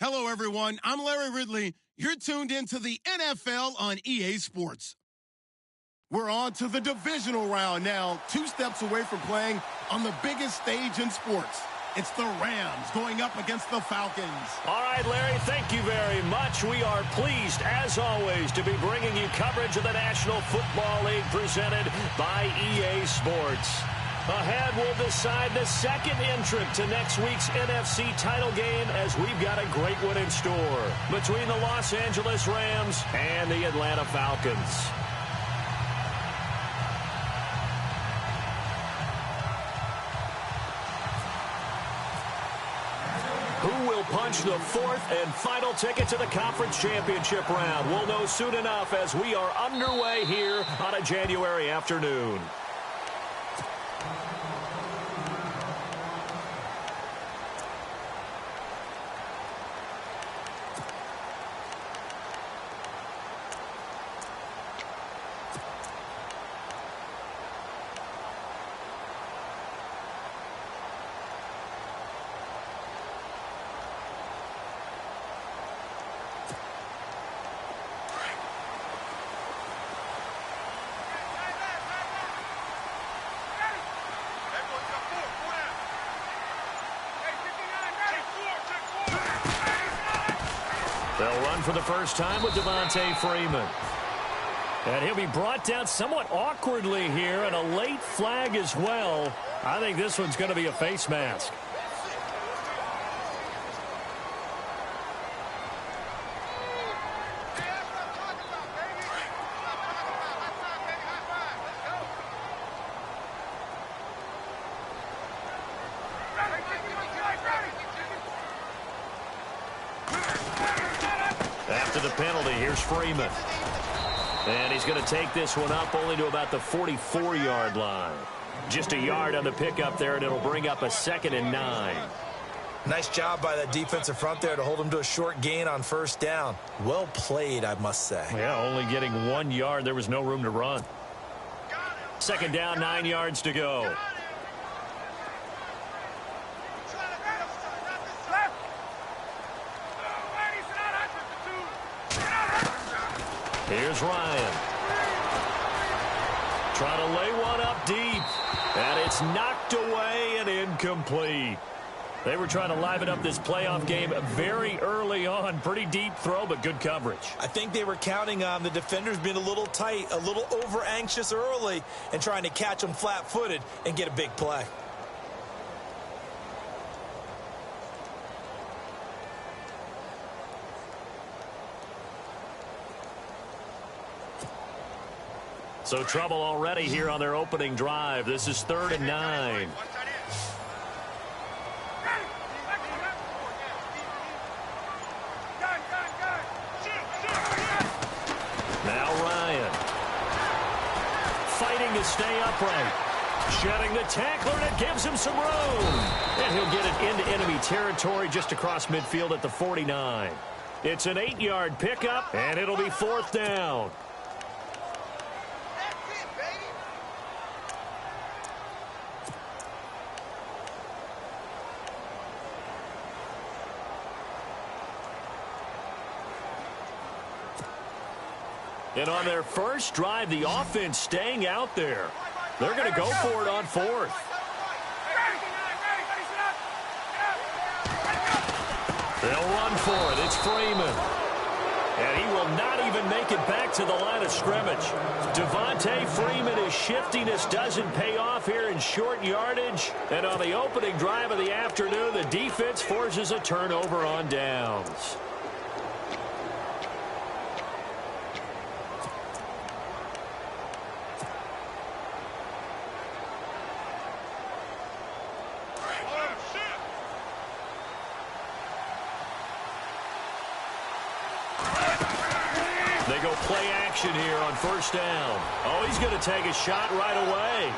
Hello, everyone. I'm Larry Ridley. You're tuned into the NFL on EA Sports. We're on to the divisional round now, 2 steps away from playing on the biggest stage in sports. It's the Rams going up against the Falcons. All right, Larry, thank you very much. We are pleased, as always, to be bringing you coverage of the National Football League presented by EA Sports. Ahead, we'll decide the second entrant to next week's NFC title game as we've got a great one in store between the Los Angeles Rams and the Atlanta Falcons. Who will punch the fourth and final ticket to the conference championship round? We'll know soon enough as we are underway here on a January afternoon. They'll run for the first time with Devontae Freeman. And he'll be brought down somewhat awkwardly here, and a late flag as well. I think this one's going to be a face mask. After the penalty, here's Freeman. And he's going to take this one up only to about the 44-yard line. Just a yard on the pickup there, and it'll bring up a 2nd and 9. Nice job by that defensive front there to hold him to a short gain on first down. Well played, I must say. Yeah, only getting 1 yard. There was no room to run. 2nd down, 9 yards to go. Here's Ryan. Trying to lay one up deep. And it's knocked away and incomplete. They were trying to liven up this playoff game very early on. Pretty deep throw, but good coverage. I think they were counting on the defenders being a little tight, a little over-anxious early, and trying to catch them flat-footed and get a big play. So trouble already here on their opening drive. This is 3rd and 9. Now Ryan. Fighting to stay upright. Shedding the tackler, and it gives him some room. And he'll get it into enemy territory just across midfield at the 49. It's an 8-yard pickup, and it'll be 4th down. And on their first drive, the offense staying out there. They're going to go for it on 4th. They'll run for it. It's Freeman. And he will not even make it back to the line of scrimmage. Devontae Freeman, his shiftiness doesn't pay off here in short yardage. And on the opening drive of the afternoon, the defense forces a turnover on downs. They go play action here on 1st down. Oh, he's going to take a shot right away.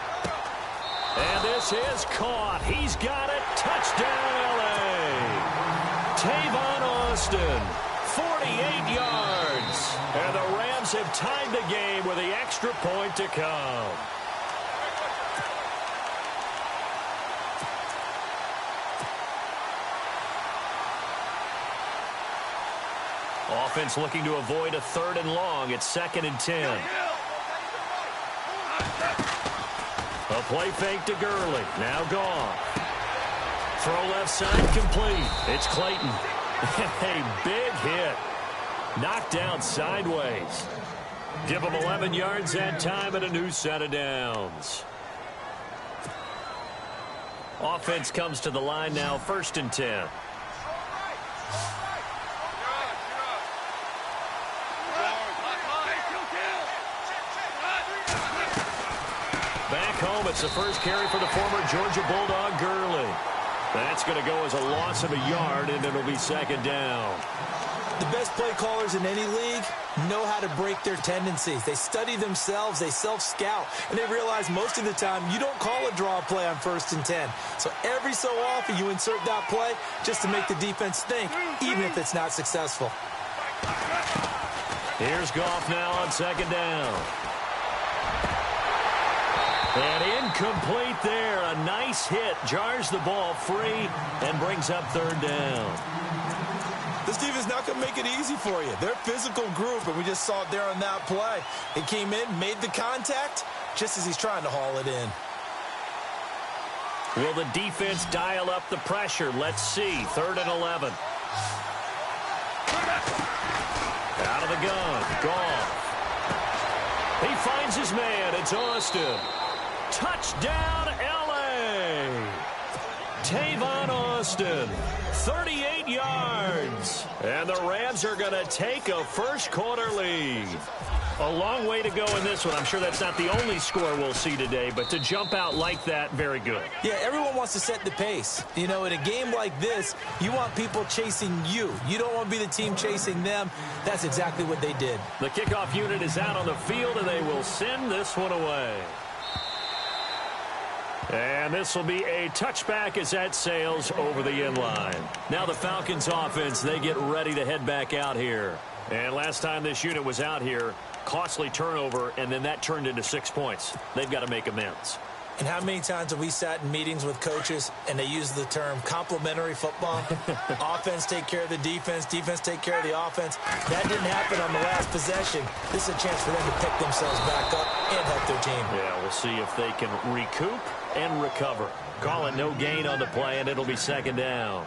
And this is caught. He's got it. Touchdown, L.A. Tavon Austin, 48 yards. And the Rams have tied the game with the extra point to come. Offense looking to avoid a 3rd and long. It's 2nd and 10. A play fake to Gurley. Now gone. Throw left side complete. It's Clayton. A big hit. Knocked down sideways. Give him 11 yards that time and a new set of downs. Offense comes to the line now. 1st and 10. Home, it's the first carry for the former Georgia Bulldog, Gurley. That's going to go as a loss of a yard, and it'll be 2nd down. The best play callers in any league know how to break their tendencies. They study themselves, they self-scout, and they realize most of the time you don't call a draw play on 1st and 10. So every so often you insert that play just to make the defense think, even if it's not successful. Here's Goff now on 2nd down. And incomplete there. A nice hit. Jars the ball free and brings up 3rd down. This defense not going to make it easy for you. They're a physical group, and we just saw it there on that play. It came in, made the contact, just as he's trying to haul it in. Will the defense dial up the pressure? Let's see. 3rd and 11. Out of the gun. Goff. He finds his man. It's Austin. Touchdown, L.A. Tavon Austin, 38 yards. And the Rams are going to take a first-quarter lead. A long way to go in this one. I'm sure that's not the only score we'll see today, but to jump out like that, very good. Yeah, everyone wants to set the pace. You know, in a game like this, you want people chasing you. You don't want to be the team chasing them. That's exactly what they did. The kickoff unit is out on the field, and they will send this one away. And this will be a touchback as that sails over the end line. Now the Falcons offense, they get ready to head back out here. And last time this unit was out here, costly turnover, and then that turned into 6 points. They've got to make amends. And how many times have we sat in meetings with coaches and they use the term complementary football? Offense take care of the defense, defense take care of the offense. That didn't happen on the last possession. This is a chance for them to pick themselves back up and help their team. Yeah, we'll see if they can recoup and recover. Call it no gain on the play, and it'll be second down.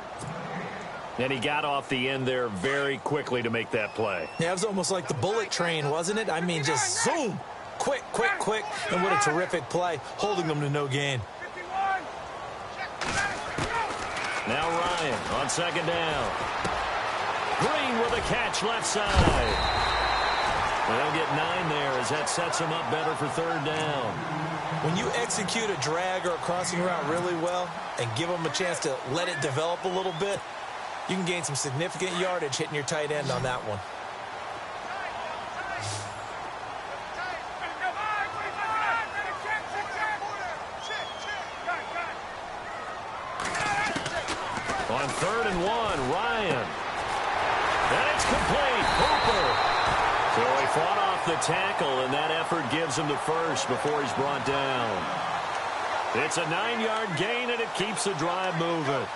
And he got off the end there very quickly to make that play. Yeah, it was almost like the bullet train, wasn't it? I mean, just zoom. Quick, quick, quick. And what a terrific play, holding them to no gain. Now Ryan on second down. Green with a catch left side. They'll get 9 there as that sets them up better for third down. When you execute a drag or a crossing route really well and give them a chance to let it develop a little bit, you can gain some significant yardage hitting your tight end on that one. On 3rd and 1, Ryan. And it's complete. Hooper. So he fought off the tackle, and that effort gives him the first before he's brought down. It's a 9-yard gain, and it keeps the drive moving.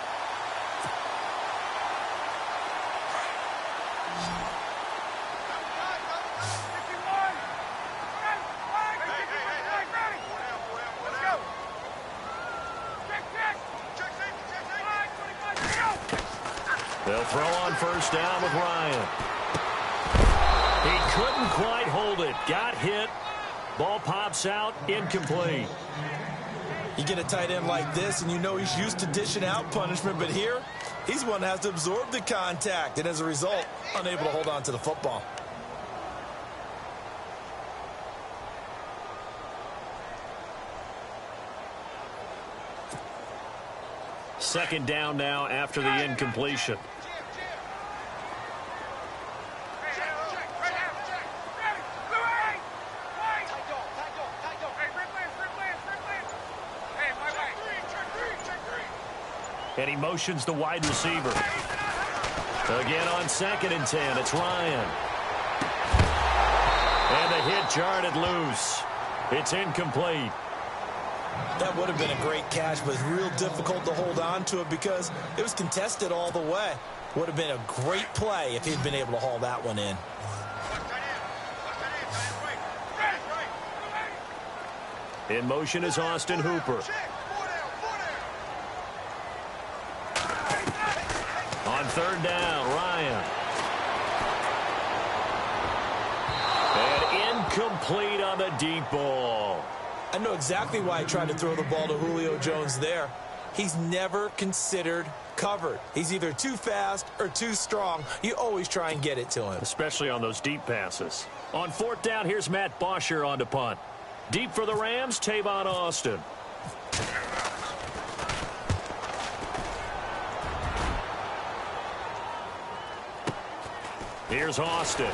They'll throw on first down with Ryan. He couldn't quite hold it. Got hit. Ball pops out. Incomplete. You get a tight end like this, and you know he's used to dishing out punishment, but here, he's one that has to absorb the contact, and as a result, unable to hold on to the football. Second down now after the incompletion. And he motions the wide receiver. Again on 2nd and 10, it's Ryan. And the hit jarred loose. It's incomplete. That would have been a great catch, but it's real difficult to hold on to it because it was contested all the way. Would have been a great play if he'd been able to haul that one in. In motion is Austin Hooper. On 3rd down, Ryan. And incomplete on the deep ball. I know exactly why I tried to throw the ball to Julio Jones there. He's never considered covered. He's either too fast or too strong. You always try and get it to him. Especially on those deep passes. On 4th down, here's Matt Bosher on to punt. Deep for the Rams, Tavon Austin. Here's Austin.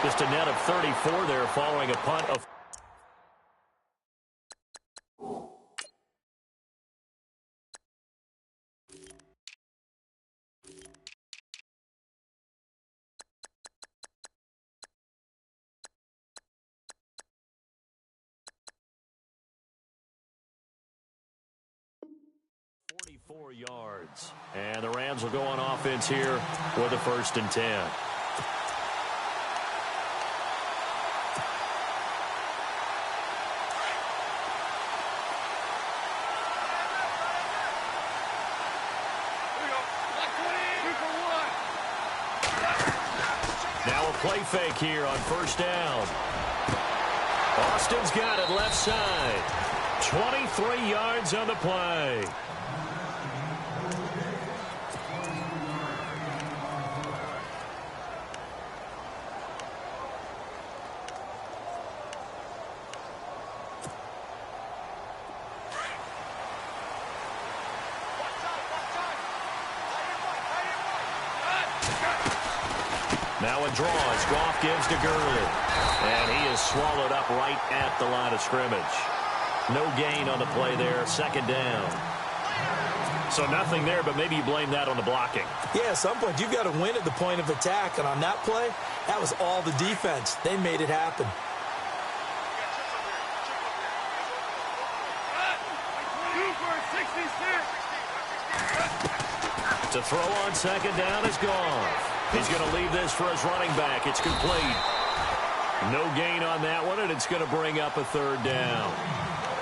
Just a net of 34 there following a punt of... yards. And the Rams will go on offense here with a 1st and 10. Now a play fake here on 1st down. Austin's got it left side. 23 yards on the play. Now a draw as Goff gives to Gurley. And he is swallowed up right at the line of scrimmage. No gain on the play there. 2nd down. So nothing there, but maybe you blame that on the blocking. Yeah, at some point you've got to win at the point of attack. And on that play, that was all the defense. They made it happen. The throw on second down is gone. He's going to leave this for his running back. It's complete. No gain on that one, and it's going to bring up a third down.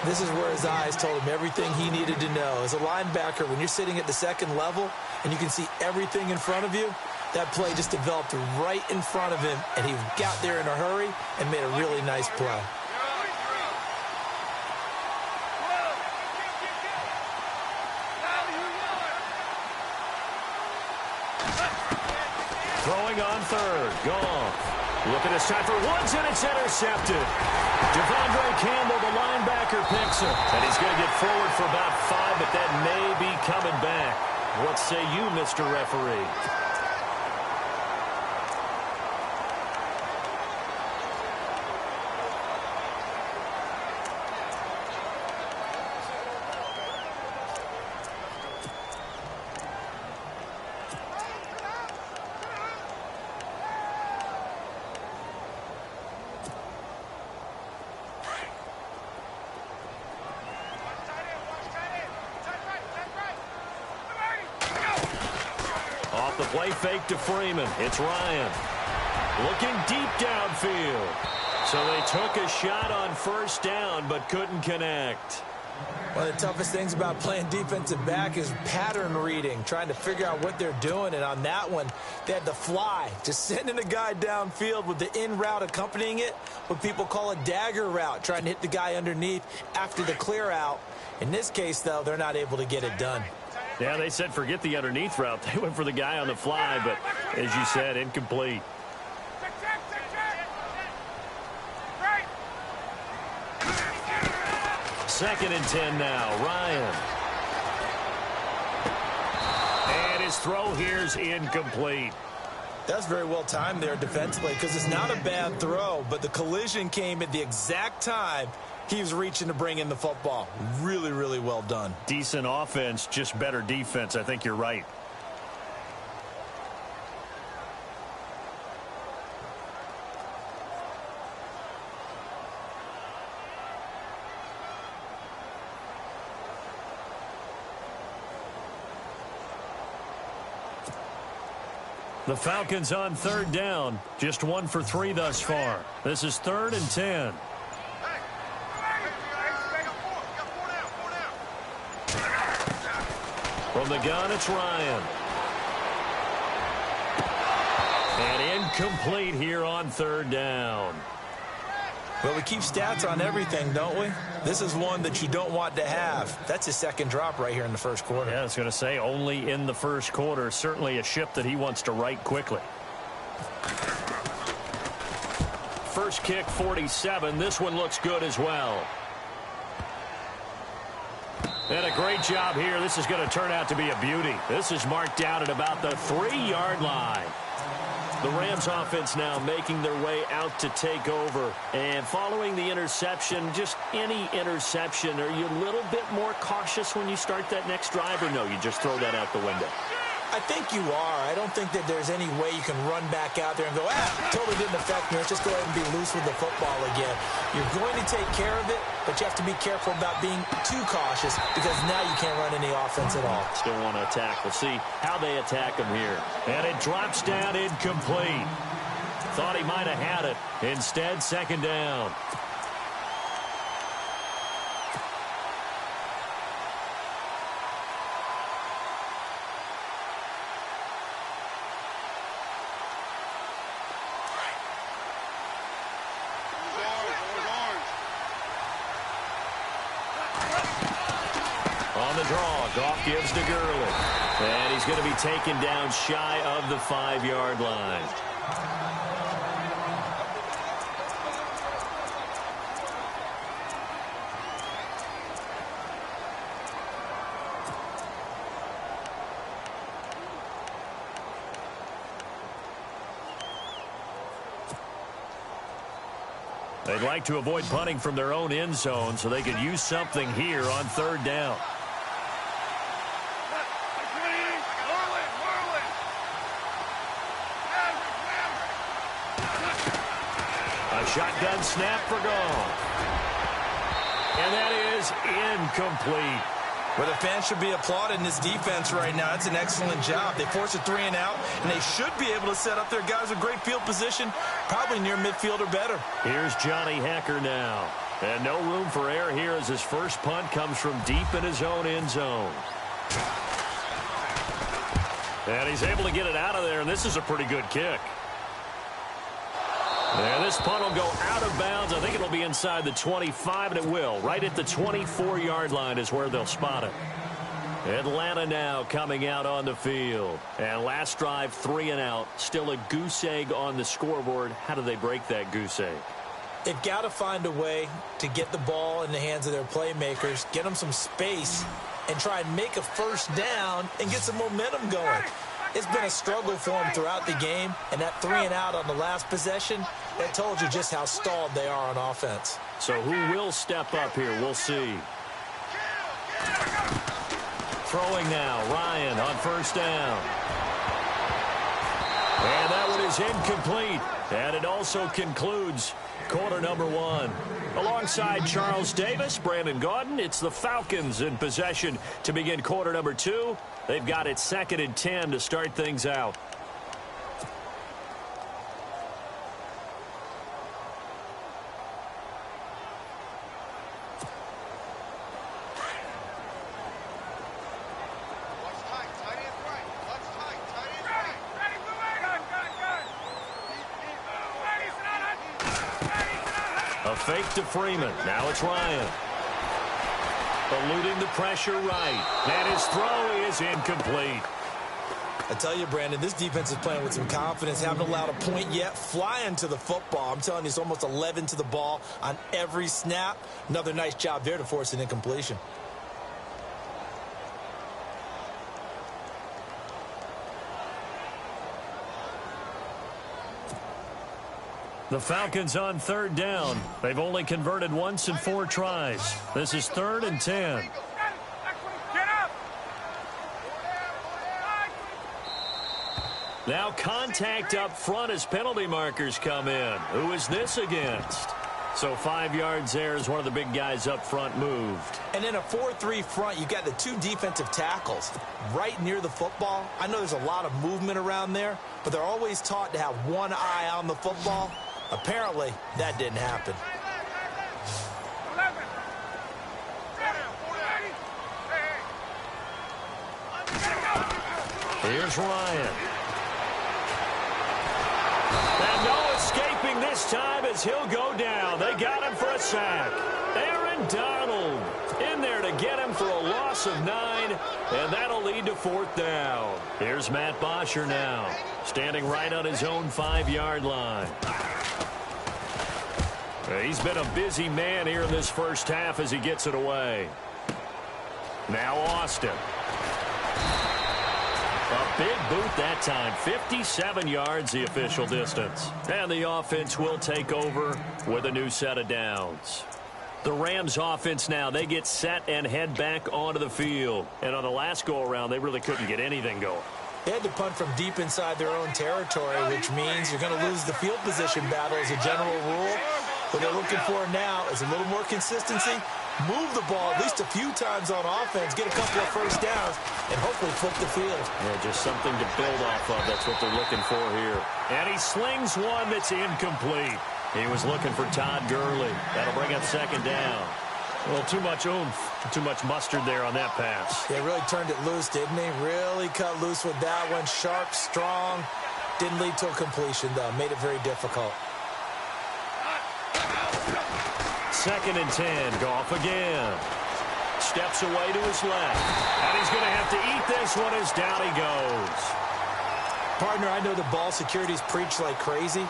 This is where his eyes told him everything he needed to know. As a linebacker, when you're sitting at the second level and you can see everything in front of you, that play just developed right in front of him, and he got there in a hurry and made a really nice play. Throwing on third. Goff. Looking this time for Woods, and it's intercepted. Devondre Campbell, the linebacker, picks him. And he's going to get forward for about 5, but that may be coming back. What say you, Mr. Referee? Off the play fake to Freeman. It's Ryan. Looking deep downfield. So they took a shot on first down but couldn't connect. One of the toughest things about playing defensive back is pattern reading, trying to figure out what they're doing. And on that one, they had to fly, just sending a guy downfield with the in route accompanying it, what people call a dagger route, trying to hit the guy underneath after the clear out. In this case, though, they're not able to get it done. Yeah, they said forget the underneath route. They went for the guy on the fly, but as you said, incomplete. Second and 10 now. Ryan. And his throw here's incomplete. That's very well timed there defensively because it's not a bad throw, but the collision came at the exact time he was reaching to bring in the football. Really, really well done. Decent offense, just better defense. I think you're right. The Falcons on third down. Just 1 for 3 thus far. This is 3rd and 10. From the gun, it's Ryan. And incomplete here on third down. Well, we keep stats on everything, don't we? This is one that you don't want to have. That's his second drop right here in the first quarter. Yeah, I was going to say only in the first quarter. Certainly a ship that he wants to right quickly. First kick, 47. This one looks good as well. And a great job here. This is going to turn out to be a beauty. This is marked down at about the 3-yard line. The Rams offense now making their way out to take over. And following the interception, just any interception, are you a little bit more cautious when you start that next drive, or no, you just throw that out the window? I think you are. I don't think that there's any way you can run back out there and go, totally didn't affect me. Let's just go ahead and be loose with the football again. You're going to take care of it, but you have to be careful about being too cautious because now you can't run any offense at all. Still want to attack. We'll see how they attack him here. And it drops down incomplete. Thought he might have had it. Instead, second down. On the draw, Goff gives to Gurley. And he's going to be taken down shy of the 5-yard line. They'd like to avoid punting from their own end zone so they could use something here on third down. A shotgun snap for Goff. And that is incomplete. Well, the fans should be applauding this defense right now. That's an excellent job. They force a 3 and out, and they should be able to set up their guys with great field position, probably near midfield or better. Here's Johnny Hecker now. And no room for error here as his first punt comes from deep in his own end zone. And he's able to get it out of there, and this is a pretty good kick. And this punt will go out of bounds. I think it'll be inside the 25, and it will. Right at the 24-yard line is where they'll spot it. Atlanta now coming out on the field. And last drive, 3 and out. Still a goose egg on the scoreboard. How do they break that goose egg? They've got to find a way to get the ball in the hands of their playmakers, get them some space, and try and make a first down and get some momentum going. It's been a struggle for them throughout the game, and that 3 and out on the last possession, that told you just how stalled they are on offense. So who will step up here? We'll see. Throwing now, Ryan on first down. And that one is incomplete. And it also concludes quarter number 1. Alongside Charles Davis, Brandon Gaudin, it's the Falcons in possession to begin quarter number 2. They've got it 2nd and 10 to start things out. A fake to Freeman. Now it's Ryan. Eluding the pressure right. And his throw is incomplete. I tell you, Brandon, this defense is playing with some confidence. Haven't allowed a point yet. Flying to the football. I'm telling you, it's almost 11 to the ball on every snap. Another nice job there to force an incompletion. The Falcons on 3rd down. They've only converted once in 4 tries. This is 3rd and 10. Now contact up front as penalty markers come in. Who is this against? So 5 yards there as one of the big guys up front moved. And in a 4-3 front, you've got the 2 defensive tackles right near the football. I know there's a lot of movement around there, but they're always taught to have one eye on the football. Apparently, that didn't happen. Here's Ryan. And no escaping this time as he'll go down. They got him for a sack. Aaron Donald in there to get him for a loss of 9, and that'll lead to 4th down. Here's Matt Bosher now, standing right on his own 5-yard line. He's been a busy man here in this first half as he gets it away. Now Austin. A big boot that time. 57 yards the official distance. And the offense will take over with a new set of downs. The Rams offense now, they get set and head back onto the field. And on the last go-around, they really couldn't get anything going. They had to punt from deep inside their own territory, which means you're going to lose the field position battle as a general rule. What they're looking for now is a little more consistency, move the ball at least a few times on offense, get a couple of first downs, and hopefully flip the field. Yeah, just something to build off of. That's what they're looking for here. And he slings one that's incomplete. He was looking for Todd Gurley. That'll bring up 2nd down. Well, too much oomph, too much mustard there on that pass. They really turned it loose, didn't he? Really cut loose with that one. Sharp, strong. Didn't lead to a completion, though. Made it very difficult. 2nd and 10. Goff again. Steps away to his left. And he's going to have to eat this one as down he goes. Partner, I know the ball security's preached like crazy,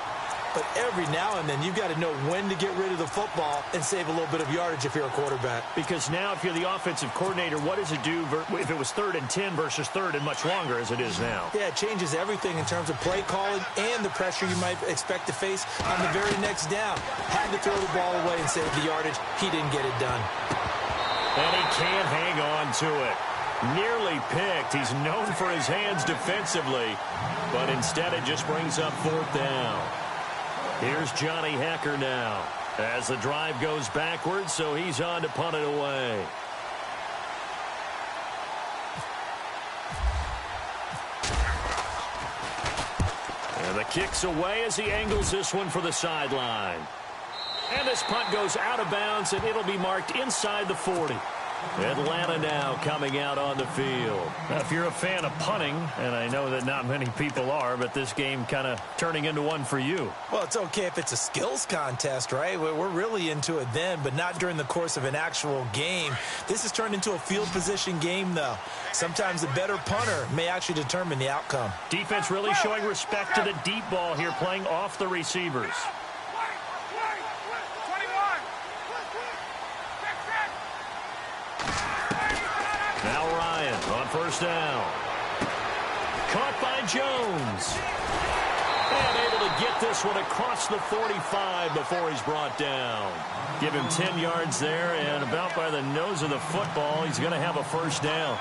but every now and then you've got to know when to get rid of the football and save a little bit of yardage if you're a quarterback. Because now if you're the offensive coordinator, what does it do if it was 3rd and 10 versus 3rd and much longer as it is now? Yeah, it changes everything in terms of play calling and the pressure you might expect to face on the very next down. Had to throw the ball away and save the yardage. He didn't get it done. And he can't hang on to it. Nearly picked. He's known for his hands defensively, but instead it just brings up 4th down. Here's Johnny Hecker now as the drive goes backwards, so he's on to punt it away. The kick's away as he angles this one for the sideline. And this punt goes out of bounds, and it'll be marked inside the 40. Atlanta now coming out on the field. Now, if you're a fan of punting, and I know that not many people are, but this game kind of turning into one for you. Well, it's okay if it's a skills contest, right? We're really into it then, but not during the course of an actual game. This has turned into a field position game, though. Sometimes the better punter may actually determine the outcome. Defense really showing respect to the deep ball here, playing off the receivers. Now Ryan on first down. Caught by Jones. And able to get this one across the 45 before he's brought down. Give him 10 yards there, and about by the nose of the football, he's going to have a first down.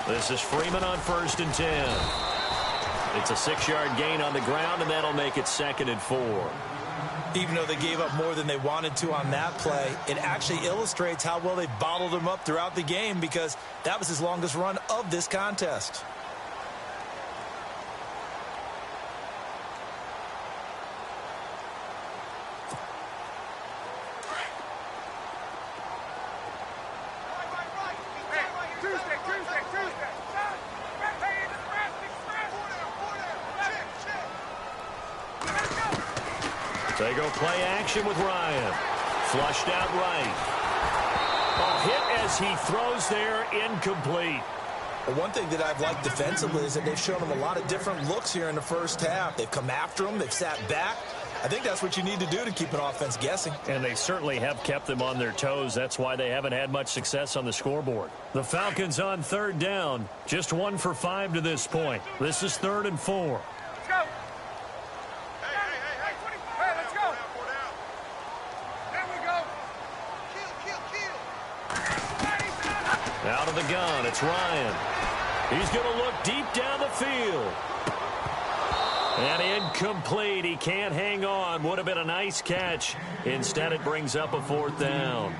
This is Freeman on first and 10. It's a 6-yard gain on the ground, and that'll make it 2nd and 4. Even though they gave up more than they wanted to on that play, it actually illustrates how well they bottled him up throughout the game, because that was his longest run of this contest. They go play action with Ryan. Flushed out right. A hit as he throws there, incomplete. Well, one thing that I've liked defensively is that they've shown him a lot of different looks here in the first half. They've come after him. They've sat back. I think that's what you need to do to keep an offense guessing. And they certainly have kept them on their toes. That's why they haven't had much success on the scoreboard. The Falcons on third down. Just 1 for 5 to this point. This is 3rd and 4. Let's go. Hey, let's go. There we go. Kill. Out of the gun, it's Ryan. He's going to look deep down the field. And incomplete. He can't hang on. Would have been a nice catch. Instead, it brings up a 4th down.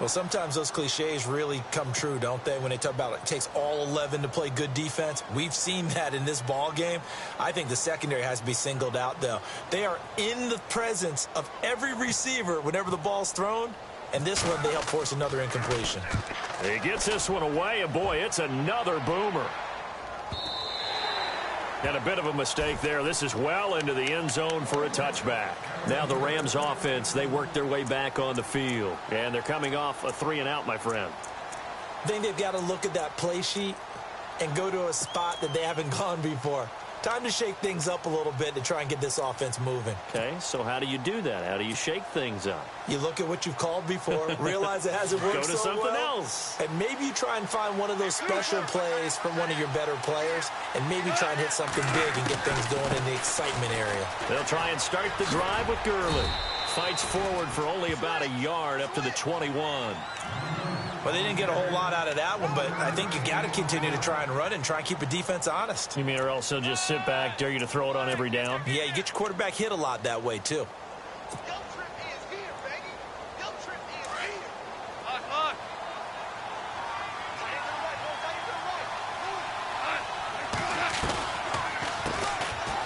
Well, sometimes those cliches really come true, don't they? When they talk about it takes all 11 to play good defense. We've seen that in this ball game. I think the secondary has to be singled out, though. They are in the presence of every receiver whenever the ball's thrown. And this one, they help force another incompletion. He gets this one away, and boy, it's another boomer. And a bit of a mistake there. This is well into the end zone for a touchback. Now the Rams offense, they work their way back on the field. And they're coming off a 3-and-out, my friend. I think they've got to look at that play sheet and go to a spot that they haven't gone before. Time to shake things up a little bit to try and get this offense moving. Okay, so how do you do that? How do you shake things up? You look at what you've called before, realize it hasn't worked Go to so something well, else. and maybe you try and find one of those special plays from one of your better players, and maybe try and hit something big and get things going in the excitement area. They'll try and start the drive with Gurley. Fights forward for only about a yard up to the 21. Well, they didn't get a whole lot out of that one, but I think you got to continue to try and run and try and keep a defense honest. You mean or else they'll just sit back, dare you to throw it on every down? Yeah, you get your quarterback hit a lot that way, too.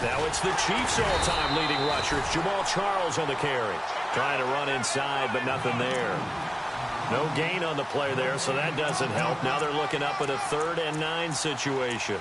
Now it's the Chiefs' all-time leading rusher. It's Jamal Charles on the carry. Trying to run inside, but nothing there. No gain on the play there, so that doesn't help. Now they're looking up at a 3rd and 9 situation.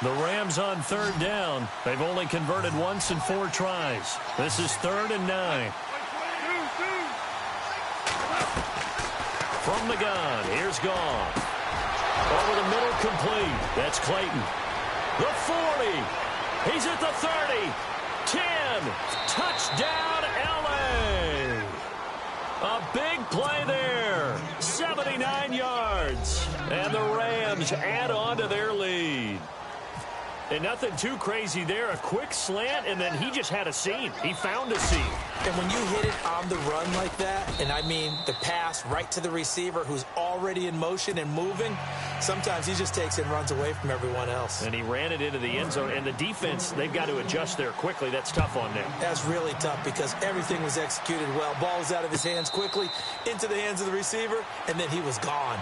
The Rams on 3rd down. They've only converted once in 4 tries. This is 3rd and 9. From the gun, here's Gone. Over the middle, complete. That's Clayton. The 40. He's at the 30. 10. Touchdown, L.A. A big play there. 79 yards. And the Rams add on to their lead. And nothing too crazy there. A quick slant, and then he just had a seam. He found a seam. And when you hit it on the run like that, and I mean the pass right to the receiver who's already in motion and moving, sometimes he just takes it and runs away from everyone else. And he ran it into the end zone. And the defense, they've got to adjust there quickly. That's tough on them. That's really tough because everything was executed well. Ball was out of his hands quickly, into the hands of the receiver, and then he was gone.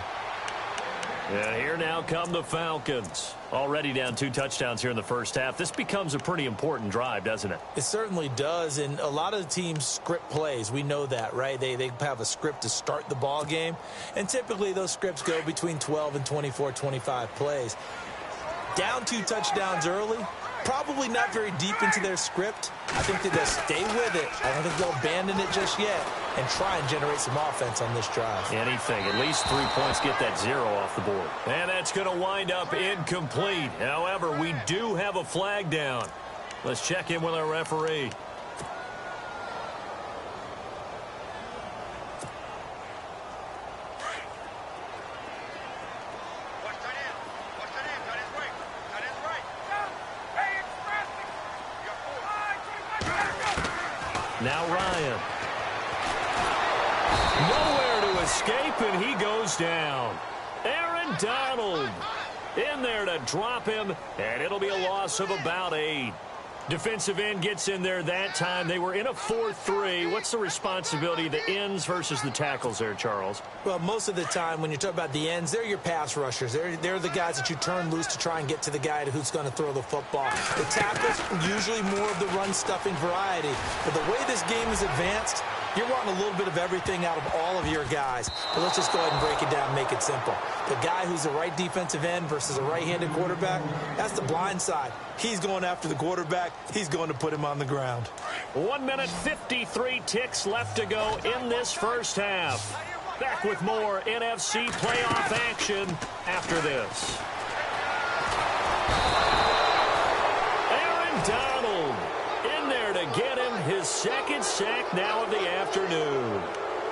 And here now come the Falcons. Already down 2 touchdowns here in the first half. This becomes a pretty important drive, doesn't it? It certainly does, and a lot of the teams script plays. We know that, right? They have a script to start the ball game, and typically those scripts go between 12 and 24, 25 plays. Down 2 touchdowns early, probably not very deep into their script. I think that they'll stay with it. I don't think they'll abandon it just yet and try and generate some offense on this drive. Anything. At least 3 points, get that 0 off the board. And that's going to wind up incomplete. However, we do have a flag down. Let's check in with our referee. Now Ryan. Nowhere to escape, and he goes down. Aaron Donald in there to drop him, and it'll be a loss of about 8. Defensive end gets in there that time. They were in a 4-3. What's the responsibility of the ends versus the tackles there, Charles? Well, most of the time when you talk about the ends, they're your pass rushers. They're the guys that you turn loose to try and get to the guy who's going to throw the football. The tackles, usually more of the run-stuffing variety. But the way this game is advanced, you're wanting a little bit of everything out of all of your guys. But let's just go ahead and break it down and make it simple. The guy who's the right defensive end versus a right-handed quarterback, that's the blind side. He's going after the quarterback. He's going to put him on the ground. 1 minute, 53 ticks left to go in this first half. Back with more NFC playoff action after this. Aaron Donald in there to get him his second sack now of the afternoon.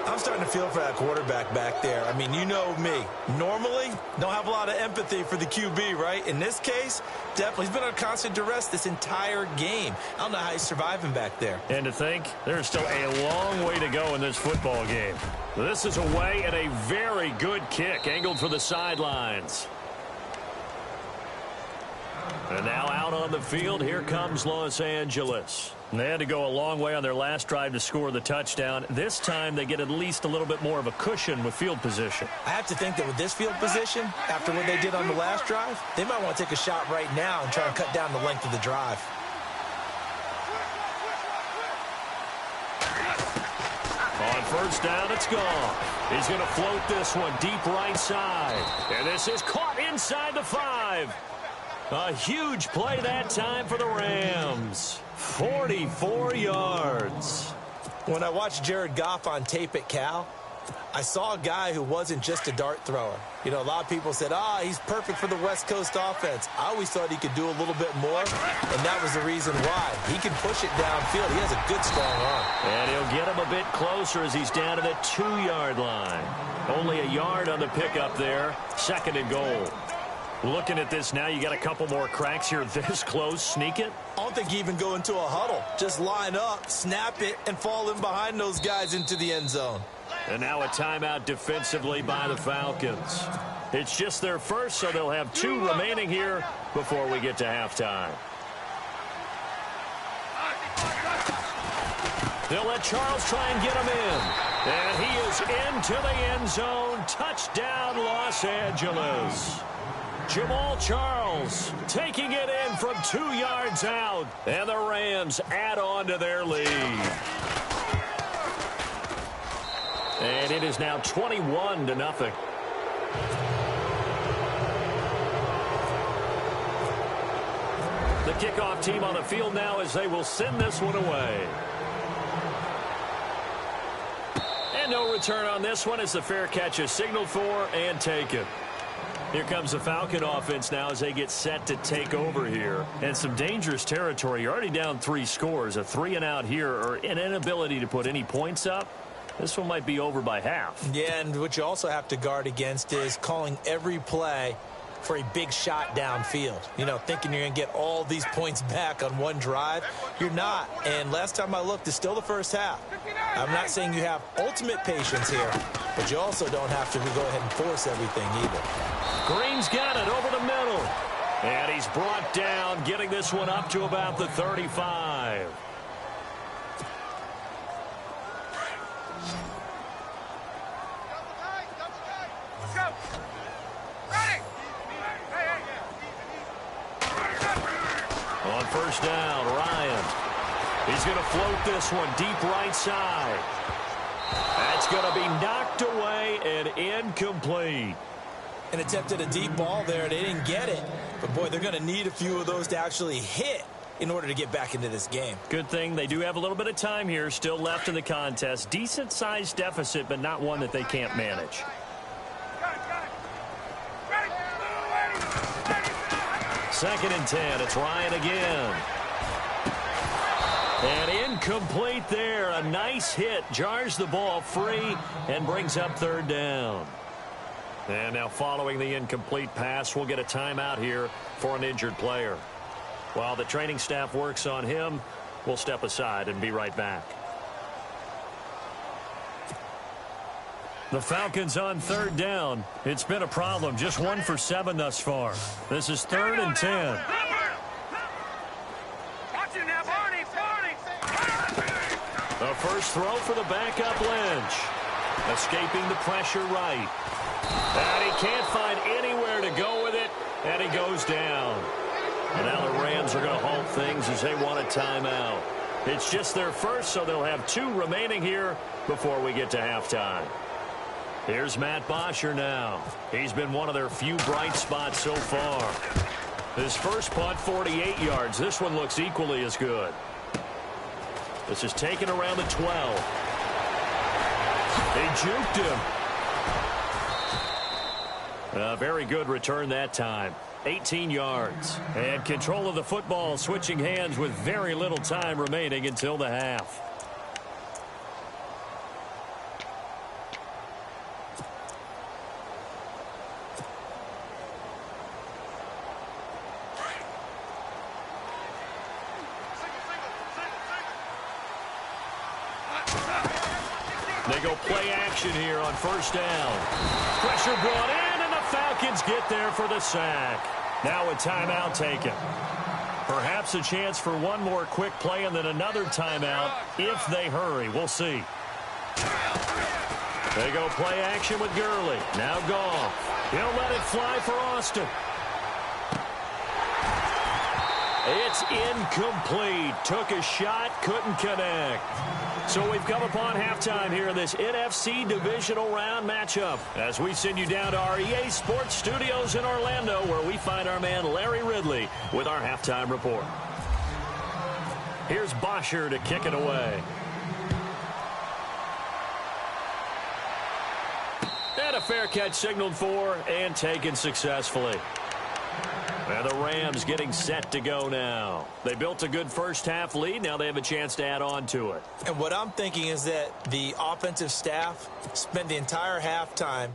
I'm starting to feel for that quarterback back there. I mean, you know me. Normally, don't have a lot of empathy for the QB, right? In this case, definitely. He's been under constant duress this entire game. I don't know how he's surviving back there. And to think, there's still a long way to go in this football game. This is away and a very good kick, angled for the sidelines. And now out on the field, here comes Los Angeles. And they had to go a long way on their last drive to score the touchdown. This time, they get at least a little bit more of a cushion with field position. I have to think that with this field position, after what they did on the last drive, they might want to take a shot right now and try and cut down the length of the drive. On first down, it's gone. He's going to float this one deep right side. And this is caught inside the 5. A huge play that time for the Rams. 44 yards. When I watched Jared Goff on tape at Cal, I saw a guy who wasn't just a dart thrower. You know, a lot of people said, he's perfect for the West Coast offense. I always thought he could do a little bit more, and that was the reason why. He can push it downfield. He has a good, strong arm. And he'll get him a bit closer as he's down to the 2-yard line. Only a yard on the pickup there. 2nd and goal. Looking at this now, you got a couple more cracks here this close. Sneak it. I don't think you even go into a huddle. Just line up, snap it, and fall in behind those guys into the end zone. And now a timeout defensively by the Falcons. It's just their first, so they'll have 2 remaining here before we get to halftime. They'll let Charles try and get him in. And he is into the end zone. Touchdown, Los Angeles. Jamal Charles taking it in from 2 yards out. And the Rams add on to their lead. And it is now 21-0. The kickoff team on the field now as they will send this one away. And no return on this one as the fair catch is signaled for and taken. Here comes the Falcon offense now as they get set to take over here. And some dangerous territory. You're already down 3 scores. A 3-and-out here or an inability to put any points up. This one might be over by half. Yeah, and what you also have to guard against is calling every play for a big shot downfield. You know, thinking you're going to get all these points back on one drive. You're not. And last time I looked, it's still the first half. I'm not saying you have ultimate patience here, but you also don't have to go ahead and force everything either. Green's got it over the middle. And he's brought down, getting this one up to about the 35. On first down, Ryan. He's going to float this one deep right side. That's going to be knocked away and incomplete. And attempted a deep ball there. They didn't get it. But, boy, they're going to need a few of those to actually hit in order to get back into this game. Good thing they do have a little bit of time here still left in the contest. Decent-sized deficit, but not one that they can't manage. Second and 10. It's Ryan again. And incomplete there. A nice hit. Jars the ball free and brings up third down. And now following the incomplete pass, we'll get a timeout here for an injured player. While the training staff works on him, we'll step aside and be right back. The Falcons on third down. It's been a problem. Just 1 for 7 thus far. This is third and 10. The first throw for the backup Lynch. Escaping the pressure right. And he can't find anywhere to go with it, and he goes down. And now the Rams are going to halt things as they want a timeout. It's just their first, so they'll have 2 remaining here before we get to halftime. Here's Matt Bosher now. He's been one of their few bright spots so far. His first punt, 48 yards. This one looks equally as good. This is taken around the 12. They juked him. A very good return that time. 18 yards. And control of the football switching hands with very little time remaining until the half. They go play action here on first down. Pressure brought in, and the Falcons get there for the sack. Now a timeout taken. Perhaps a chance for one more quick play and then another timeout if they hurry. We'll see. They go play action with Gurley. Now Goff. He'll let it fly for Austin. It's incomplete. Took a shot, couldn't connect. So we've come upon halftime here in this NFC Divisional Round matchup as we send you down to our EA Sports Studios in Orlando, where we find our man Larry Ridley with our halftime report. Here's Bosher to kick it away. And a fair catch signaled for and taken successfully. And the Rams getting set to go now. They built a good first-half lead. Now they have a chance to add on to it. And what I'm thinking is that the offensive staff spent the entire halftime.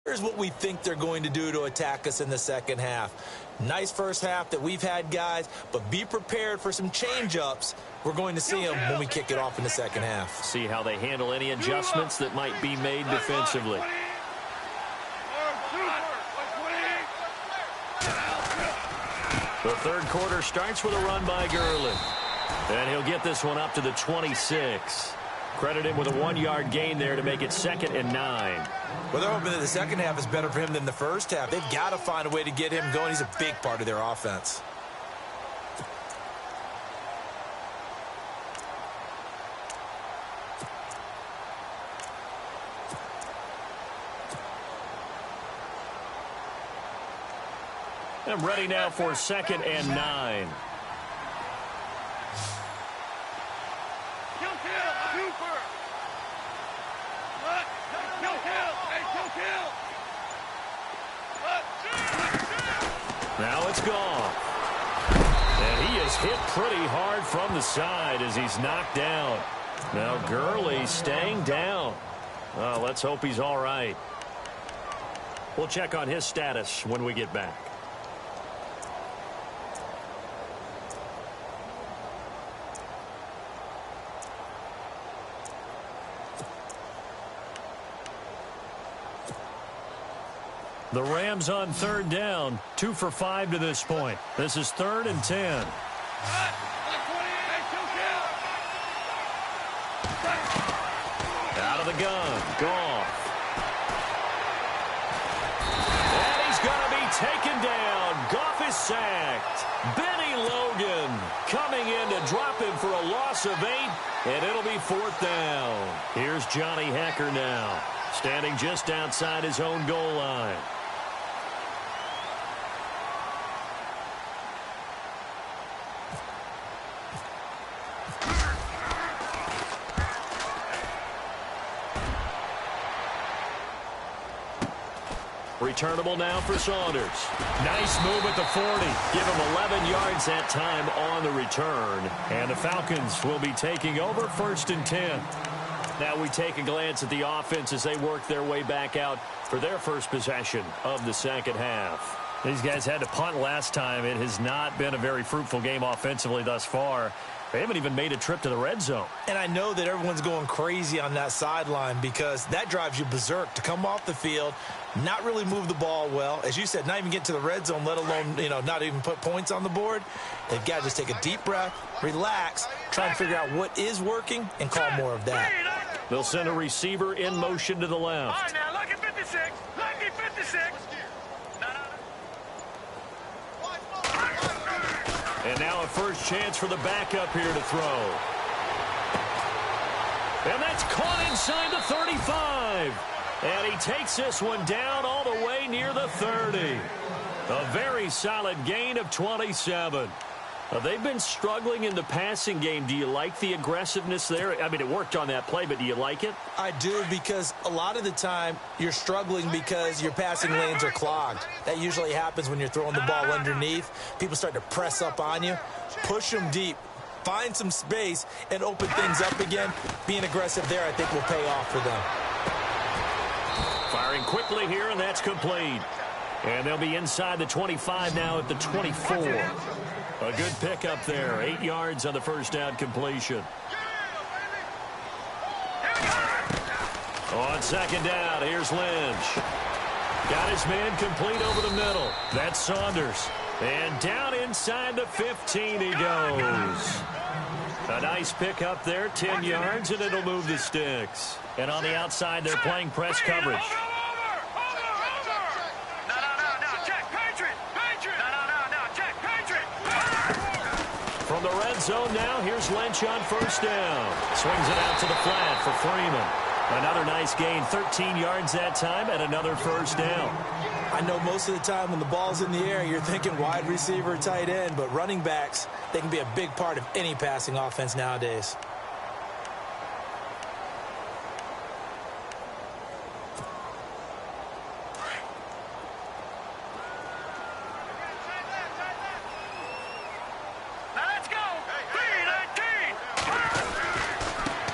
Here's what we think they're going to do to attack us in the second half. Nice first half that we've had, guys, but be prepared for some change-ups. We're going to see them when we kick it off in the second half. See how they handle any adjustments that might be made defensively. The third quarter starts with a run by Gurley. And he'll get this one up to the 26. Credit him with a 1-yard gain there to make it 2nd and 9. Well, they're hoping that the second half is better for him than the first half. They've got to find a way to get him going. He's a big part of their offense. I'm ready now for 2nd and 9. Now it's gone. And he is hit pretty hard from the side as he's knocked down. Now Gurley staying down. Well, let's hope he's all right. We'll check on his status when we get back. The Rams on third down, 2 for 5 to this point. This is 3rd and 10. Out of the gun, Goff. And he's going to be taken down. Goff is sacked. Benny Logan coming in to drop him for a loss of 8, and it'll be 4th down. Here's Johnny Hecker now, standing just outside his own goal line. Returnable now for Saunders. Nice move at the 40. Give him 11 yards that time on the return. And the Falcons will be taking over 1st and 10. Now we take a glance at the offense as they work their way back out for their first possession of the second half. These guys had to punt last time. It has not been a very fruitful game offensively thus far. They haven't even made a trip to the red zone. And I know that everyone's going crazy on that sideline because that drives you berserk to come off the field, not really move the ball well. As you said, not even get to the red zone, let alone, not even put points on the board. They've got to just take a deep breath, relax, try and figure out what is working, and call more of that. They'll send a receiver in motion to the left. All right, now, lucky 56. Lucky 56. And now a first chance for the backup here to throw. And that's caught inside the 35. And he takes this one down all the way near the 30. A very solid gain of 27. They've been struggling in the passing game. Do you like the aggressiveness there? I mean, it worked on that play, but do you like it? I do, because a lot of the time you're struggling because your passing lanes are clogged. That usually happens when you're throwing the ball underneath. People start to press up on you. Push them deep. Find some space and open things up again. Being aggressive there, I think, will pay off for them. Firing quickly here, and that's complete. And they'll be inside the 25 now at the 24. A good pickup there. 8 yards on the first down completion. On second down, here's Lynch. Got his man complete over the middle. That's Saunders. And down inside the 15 he goes. A nice pickup there, 10 yards, and it'll move the sticks. And on the outside, they're playing press coverage. From the red zone now, here's Lynch on first down. Swings it out to the flat for Freeman. Another nice gain, 13 yards that time, and another first down. I know most of the time when the ball's in the air, you're thinking wide receiver, tight end, but running backs, they can be a big part of any passing offense nowadays.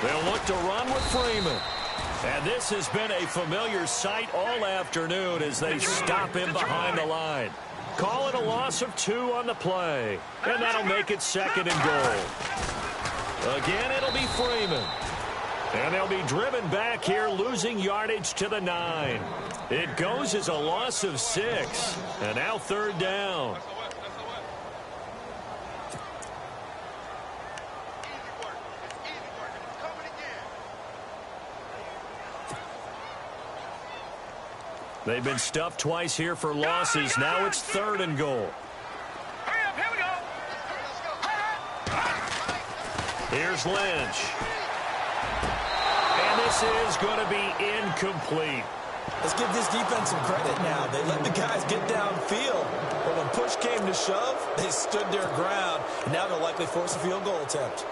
They'll look to run with Freeman. And this has been a familiar sight all afternoon as they stop him behind the line. Call it a loss of 2 on the play. And that'll make it 2nd and goal. Again, it'll be Freeman. And they'll be driven back here, losing yardage to the 9. It goes as a loss of 6. And now 3rd down. They've been stuffed twice here for losses. Now it's 3rd and goal. Hurry up, here we go. Here's Lynch. And this is going to be incomplete. Let's give this defense some credit now. They let the guys get downfield, but when push came to shove, they stood their ground. And now they'll likely force a field goal attempt.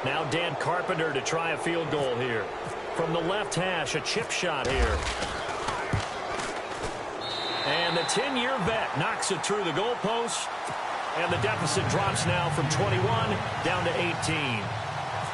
Now Dan Carpenter to try a field goal here. From the left hash, a chip shot here. And the 10-year vet knocks it through the goalpost. And the deficit drops now from 21 down to 18.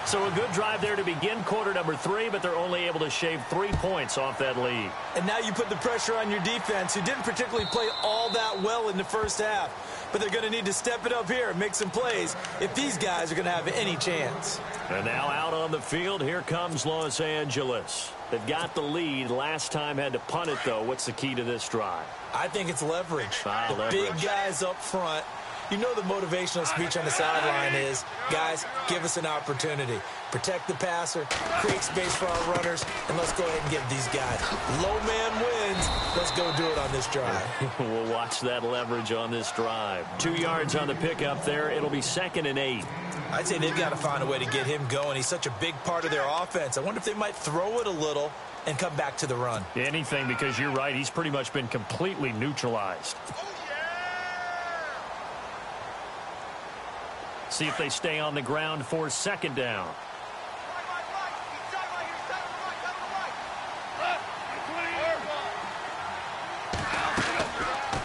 So a good drive there to begin quarter number 3, but they're only able to shave 3 points off that lead. And now you put the pressure on your defense, who didn't particularly play all that well in the first half. But they're going to need to step it up here and make some plays if these guys are going to have any chance. And now out on the field, here comes Los Angeles. They've got the lead. Last time had to punt it, though. What's the key to this drive? I think it's leverage. The leverage. Big guys up front. You know the motivational speech on the sideline is, guys, give us an opportunity. Protect the passer, create space for our runners, and let's go ahead and give these guys. Low man wins. Let's go do it on this drive. We'll watch that leverage on this drive. 2 yards on the pickup there. It'll be 2nd and 8. I'd say they've got to find a way to get him going. He's such a big part of their offense. I wonder if they might throw it a little and come back to the run. Anything, because you're right. He's pretty much been completely neutralized. See if they stay on the ground for 2nd down.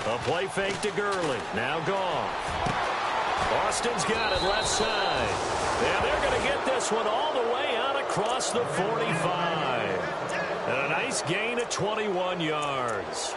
A play fake to Gurley. Now gone. Austin's got it left side. And they're going to get this one all the way out across the 45. And a nice gain of 21 yards.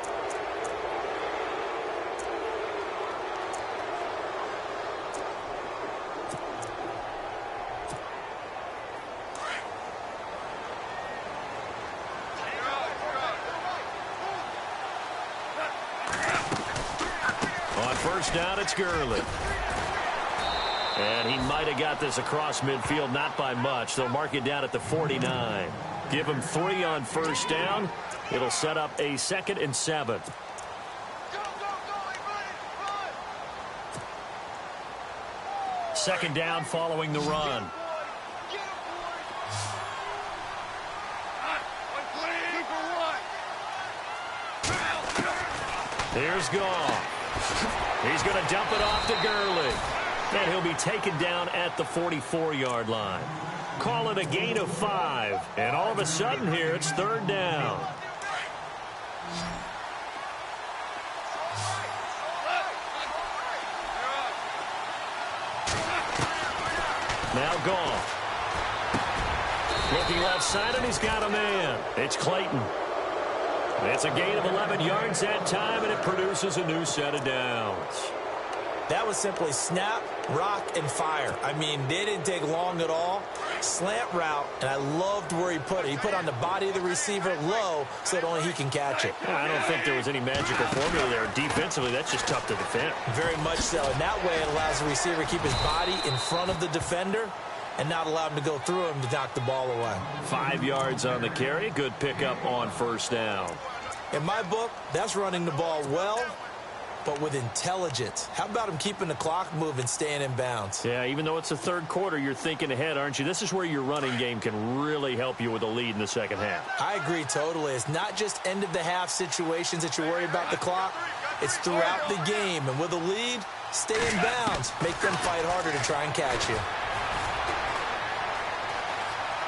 On 1st down, it's Gurley. And he might have got this across midfield, not by much. They'll mark it down at the 49. Give him 3 on 1st down. It'll set up a 2nd and 7. Second down following the run. Here's Goff. He's going to dump it off to Gurley. And he'll be taken down at the 44-yard line. Call it a gain of 5. And all of a sudden here, it's 3rd down. Now Goff. Looking left side, and he's got a man. It's Clayton. It's a gain of 11 yards that time, and it produces a new set of downs. That was simply snap, rock, and fire. I mean, they didn't take long at all. Slant route, and I loved where he put it. He put on the body of the receiver low so that only he can catch it. I don't think there was any magical formula there. Defensively, that's just tough to defend. Very much so. And that way it allows the receiver to keep his body in front of the defender and not allow him to go through him to knock the ball away. 5 yards on the carry. Good pickup on 1st down. In my book, that's running the ball well, but with intelligence. How about him keeping the clock moving, staying in bounds? Yeah, even though it's the 3rd quarter, you're thinking ahead, aren't you? This is where your running game can really help you with a lead in the 2nd half. I agree totally. It's not just end-of-the-half situations that you worry about the clock. It's throughout the game. And with a lead, stay in bounds. Make them fight harder to try and catch you.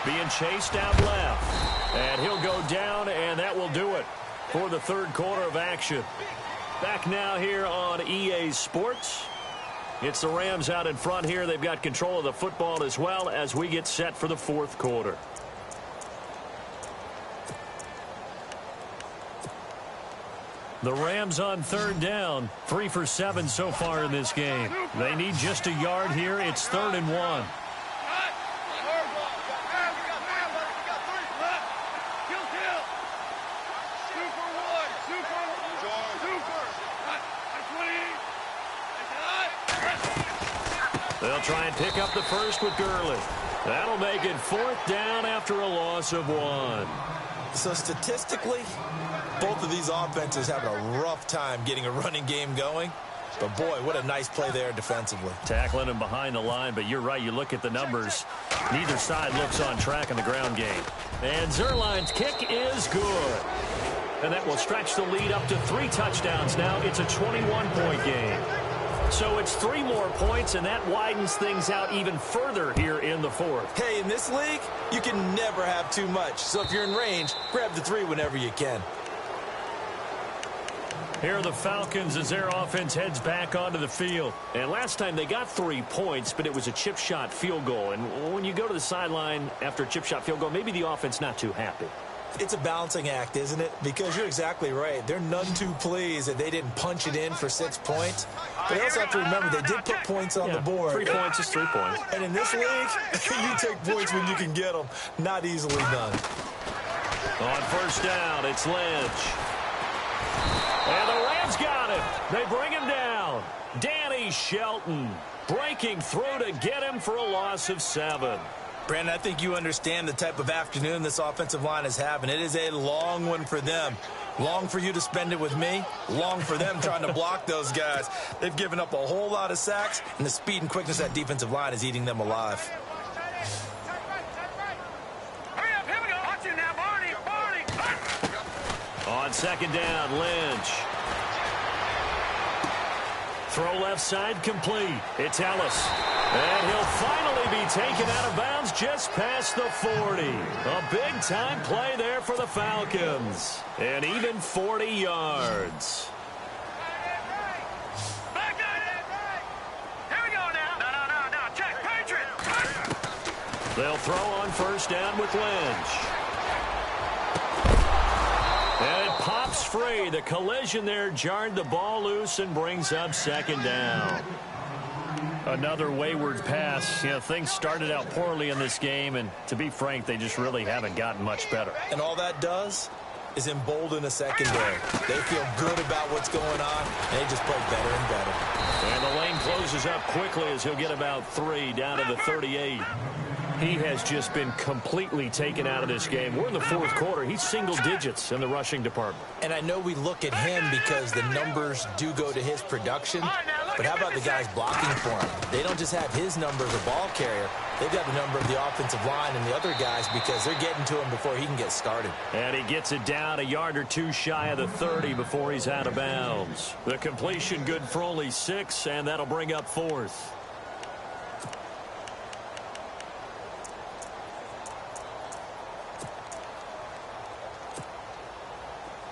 Being chased out left. And he'll go down, and that will do it for the 3rd quarter of action. Back now here on EA Sports. It's the Rams out in front here. They've got control of the football as well as we get set for the 4th quarter. The Rams on 3rd down. 3 for 7 so far in this game. They need just a yard here. It's 3rd and 1. They'll try and pick up the first with Gurley. That'll make it 4th down after a loss of 1. So statistically, both of these offenses having a rough time getting a running game going. But, boy, what a nice play there defensively. Tackling him behind the line, but you're right. You look at the numbers. Neither side looks on track in the ground game. And Zerline's kick is good. And that will stretch the lead up to 3 touchdowns now. It's a 21-point game. So it's 3 more points, and that widens things out even further here in the 4th. Hey, in this league, you can never have too much. So if you're in range, grab the 3 whenever you can. Here are the Falcons as their offense heads back onto the field. And last time they got 3 points, but it was a chip shot field goal. And when you go to the sideline after a chip shot field goal, maybe the offense not too happy. It's a balancing act, isn't it? Because you're exactly right. They're none too pleased that they didn't punch it in for 6 points. But they also have to remember they did put points on the board. 3 points is 3 points. And in this league, you take points when you can get them. Not easily done. On first down, it's Lynch. And the Rams got him. They bring him down. Danny Shelton breaking through to get him for a loss of 7. Brandon, I think you understand the type of afternoon this offensive line is having. It is a long one for them. Long for you to spend it with me. Long for them trying to block those guys. They've given up a whole lot of sacks, and the speed and quickness of that defensive line is eating them alive. Hurry up, here we go. Watch it now, Barney. On second down, Lynch. Throw left side complete. It's Ellis. And he'll finally be taken out of bounds just past the 40. A big-time play there for the Falcons. And even 40 yards. Back up. Here we go now. No. Check. Patriot. They'll throw on first down with Lynch. And it pops free. The collision there jarred the ball loose and brings up second down. Another wayward pass. You know, things started out poorly in this game, and to be frank, they just really haven't gotten much better. And all that does is embolden a secondary. They feel good about what's going on, and they just play better and better. And the lane closes up quickly as he'll get about 3 down to the 38. He has just been completely taken out of this game. We're in the fourth quarter. He's single digits in the rushing department. And I know we look at him because the numbers do go to his production, but how about the guys blocking for him? They don't just have his number as a ball carrier. They've got the number of the offensive line and the other guys because they're getting to him before he can get started. And he gets it down a yard or 2 shy of the 30 before he's out of bounds. The completion good for only 6, and that'll bring up 4th.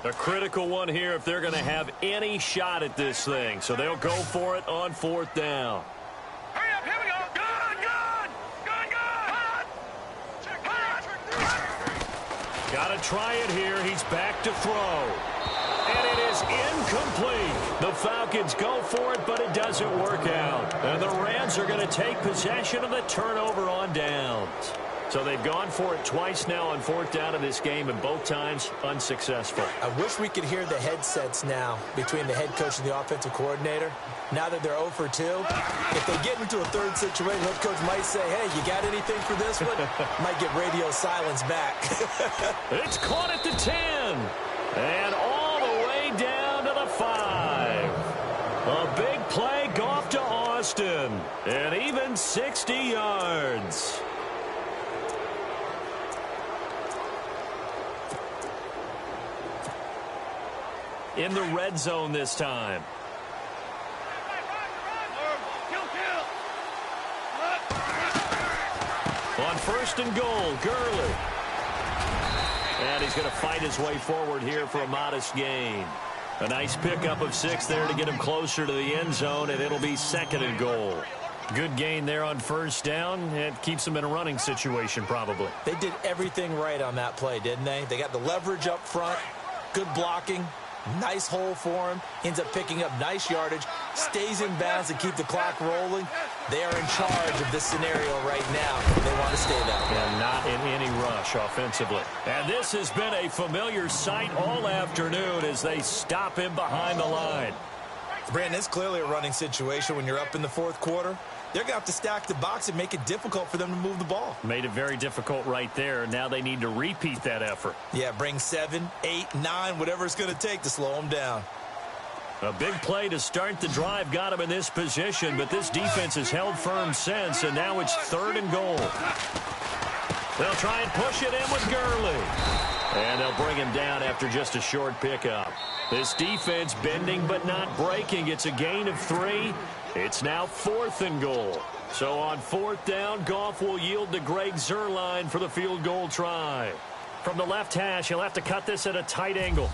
A critical one here if they're going to have any shot at this thing. So they'll go for it on 4th down. Hurry up, here we go. Good. Got to try it here. He's back to throw. And it is incomplete. The Falcons go for it, but it doesn't work out. And the Rams are going to take possession of the turnover on downs. So they've gone for it twice now on 4th down in this game, and both times unsuccessful. I wish we could hear the headsets now between the head coach and the offensive coordinator. Now that they're 0 for 2, if they get into a third situation, head coach might say, hey, you got anything for this one? Might get radio silence back. It's caught at the 10. And all the way down to the 5. A big play, Goff to Austin. And even 60 yards. In the red zone this time. On 1st and goal, Gurley. And he's going to fight his way forward here for a modest gain. A nice pickup of 6 there to get him closer to the end zone, and it'll be 2nd and goal. Good gain there on 1st down. It keeps them in a running situation probably. They did everything right on that play, didn't they? They got the leverage up front, good blocking. Nice hole for him. Ends up picking up nice yardage. Stays in bounds to keep the clock rolling. They are in charge of this scenario right now. They want to stay that way. And not in any rush offensively. And this has been a familiar sight all afternoon as they stop him behind the line. Brandon, it's clearly a running situation when you're up in the 4th quarter. They're going to have to stack the box and make it difficult for them to move the ball. Made it very difficult right there. Now they need to repeat that effort. Yeah, bring 7, 8, 9, whatever it's going to take to slow them down. A big play to start the drive got him in this position, but this defense has held firm since, and now it's 3rd and goal. They'll try and push it in with Gurley. And they'll bring him down after just a short pickup. This defense bending but not breaking. It's a gain of 3. It's now 4th and goal. So on 4th down, Goff will yield to Greg Zuerlein for the field goal try. From the left hash, he'll have to cut this at a tight angle.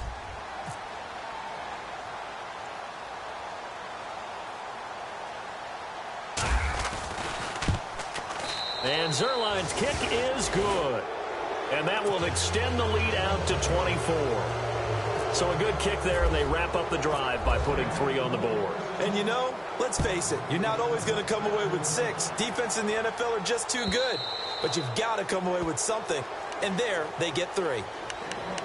And Zerline's kick is good. And that will extend the lead out to 24. So a good kick there, and they wrap up the drive by putting 3 on the board. And you know, let's face it, you're not always going to come away with 6. Defense in the NFL are just too good. But you've got to come away with something. And there, they get 3.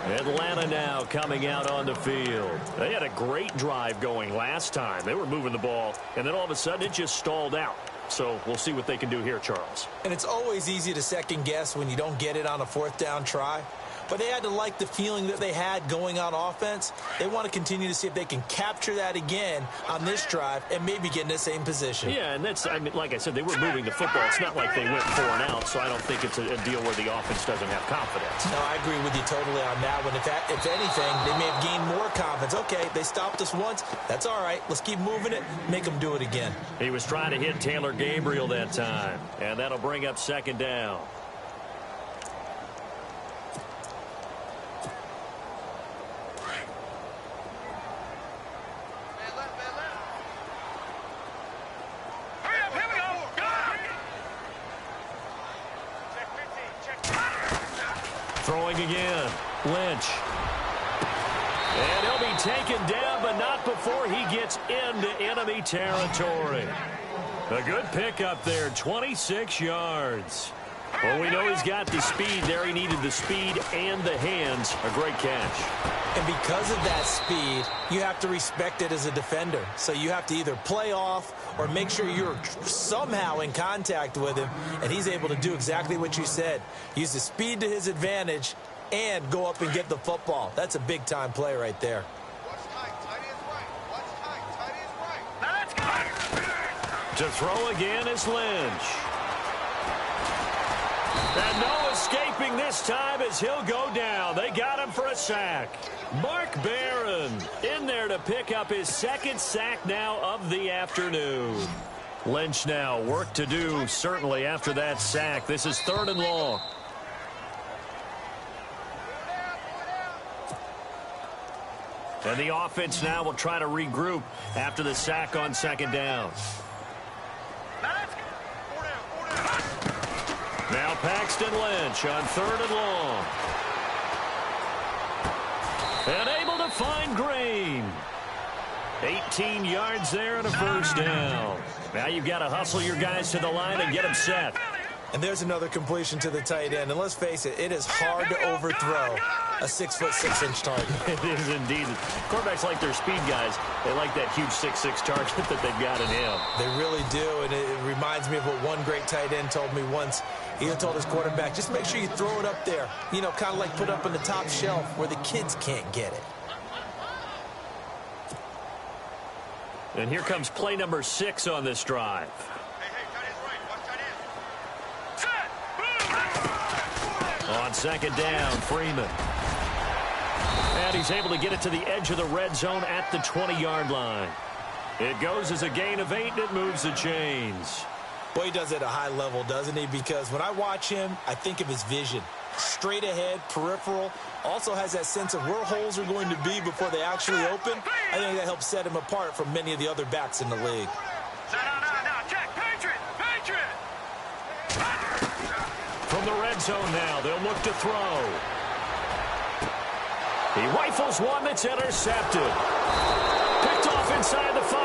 Atlanta now coming out on the field. They had a great drive going last time. They were moving the ball, and then all of a sudden it just stalled out. So we'll see what they can do here, Charles. And it's always easy to second guess when you don't get it on a 4th down try. But they had to like the feeling that they had going on offense. They want to continue to see if they can capture that again on this drive and maybe get in the same position. Yeah, and that's, I mean, like I said, they were moving the football. It's not like they went 4 and out, so I don't think it's a deal where the offense doesn't have confidence. No, I agree with you totally on that one. If anything, they may have gained more confidence. Okay, they stopped us once. That's all right. Let's keep moving it. Make them do it again. He was trying to hit Taylor Gabriel that time, and that'll bring up 2nd down. Throwing again, Lynch. And he'll be taken down, but not before he gets into enemy territory. A good pickup there, 26 yards. Well, we know he's got the speed there. He needed the speed and the hands. A great catch. And because of that speed, you have to respect it as a defender. So you have to either play off or make sure you're somehow in contact with him. And he's able to do exactly what you said. Use the speed to his advantage and go up and get the football. That's a big-time play right there. To throw again is Lynch. And no escaping this time as he'll go down. They got him for a sack. Mark Barron in there to pick up his 2nd sack now of the afternoon. Lynch now work to do certainly after that sack. This is 3rd and long. And the offense now will try to regroup after the sack on 2nd down. Now Paxton Lynch on 3rd and long. And able to find Green. 18 yards there and a 1st down. Now you've got to hustle your guys to the line and get them set. And there's another completion to the tight end. And let's face it, it is hard to overthrow a 6'6" target. It is indeed. Quarterbacks like their speed guys. They like that huge 6'6" target that they've got in him. They really do, and it reminds me of what one great tight end told me once. He told his quarterback, just make sure you throw it up there. You know, kind of like put up on the top shelf where the kids can't get it. And here comes play number 6 on this drive. On 2nd down, Freeman. And he's able to get it to the edge of the red zone at the 20-yard line. It goes as a gain of 8, and it moves the chains. Boy, he does it at a high level, doesn't he? Because when I watch him, I think of his vision. Straight ahead, peripheral. Also has that sense of where holes are going to be before they actually open. I think that helps set him apart from many of the other backs in the league. From the red zone now, they'll look to throw. He rifles one that's intercepted. Picked off inside the 5.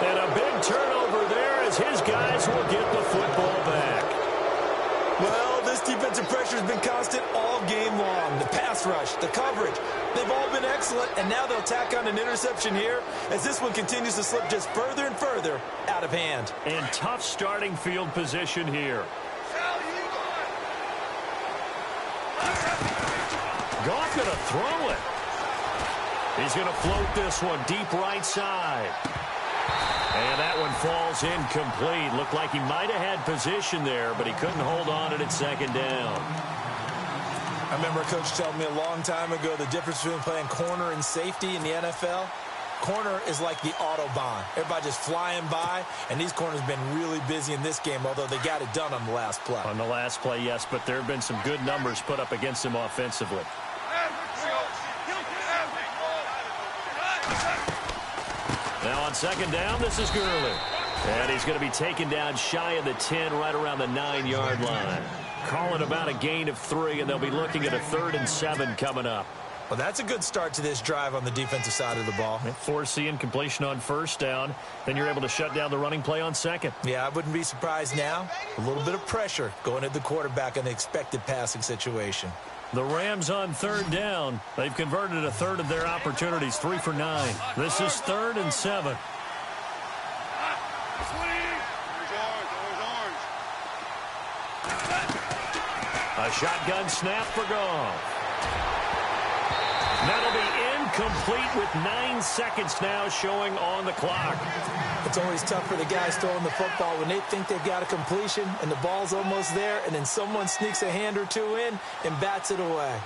And a big turnover there as his guys will get the football back. Well, this defensive pressure has been constant all game long. The pass rush, the coverage, they've all been excellent. And now they'll tack on an interception here as this one continues to slip just further and further out of hand. And tough starting field position here. Goff going to throw it. He's going to float this one deep right side. And that one falls incomplete. Looked like he might have had position there, but he couldn't hold on to it at 2nd down. I remember a coach telling me a long time ago the difference between playing corner and safety in the NFL. Corner is like the Autobahn. Everybody just flying by, and these corners have been really busy in this game, although they got it done on the last play. On the last play, yes, but there have been some good numbers put up against him offensively. Now on 2nd down, this is Gurley. And he's going to be taken down shy of the 10, right around the 9-yard line. Calling about a gain of 3, and they'll be looking at a 3rd and 7 coming up. Well, that's a good start to this drive on the defensive side of the ball. Force the incompletion on 1st down. Then you're able to shut down the running play on 2nd. Yeah, I wouldn't be surprised now. A little bit of pressure going at the quarterback in the expected passing situation. The Rams on 3rd down. They've converted a 1/3 of their opportunities, 3 for 9. This is 3rd and 7. A shotgun snap for Goff. That'll be incomplete with 9 seconds now showing on the clock. It's always tough for the guys throwing the football when they think they've got a completion and the ball's almost there, and then someone sneaks a hand or two in and bats it away.